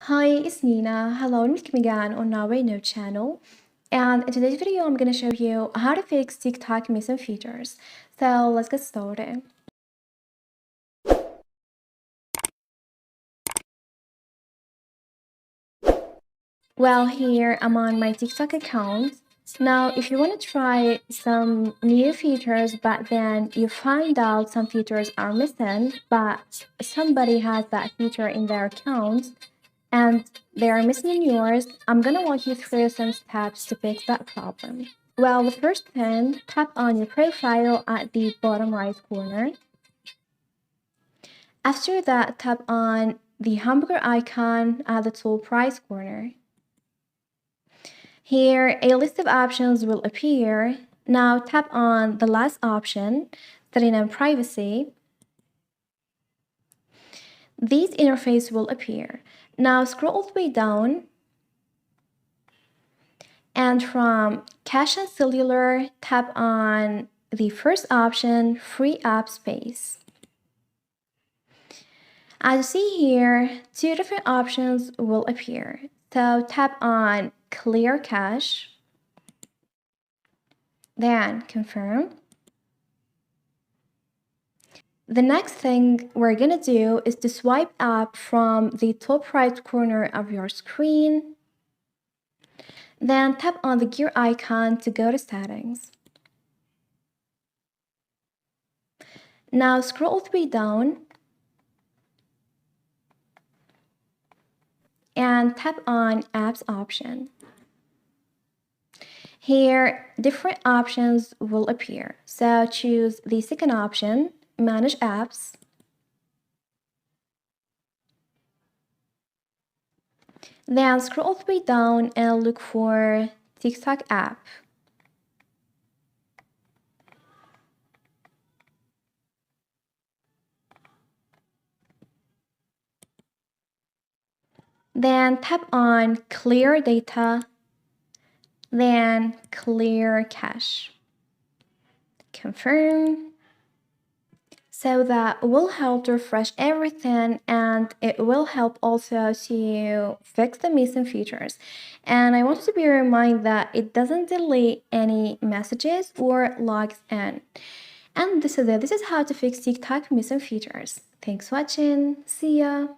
Hi, it's Nina. Hello and welcome again on nowiknow channel. And in today's video, I'm going to show you how to fix TikTok missing features. So let's get started. Well, here I'm on my TikTok account. Now, if you want to try some new features, but then you find out some features are missing, but somebody has that feature in their account, and they are missing in yours, I'm gonna walk you through some steps to fix that problem. Well, the first thing, tap on your profile at the bottom right corner. After that, tap on the hamburger icon at the top right corner. Here, a list of options will appear. Now tap on the last option, setting on privacy. This interface will appear. Now scroll all the way down, and from Cache and Cellular, tap on the first option, Free App Space. As you see here, two different options will appear. So tap on Clear Cache, then Confirm. The next thing we're gonna do is to swipe up from the top right corner of your screen. Then tap on the gear icon to go to Settings. Now scroll all the way down and tap on Apps option. Here, different options will appear. So choose the second option, Manage Apps. Then scroll all the way down and look for TikTok app. Then tap on Clear Data, then Clear Cache. Confirm. So that will help to refresh everything, and it will help also to fix the missing features. And I want you to bear in mind that it doesn't delete any messages or logs in. And this is it. This is how to fix TikTok missing features. Thanks for watching. See ya.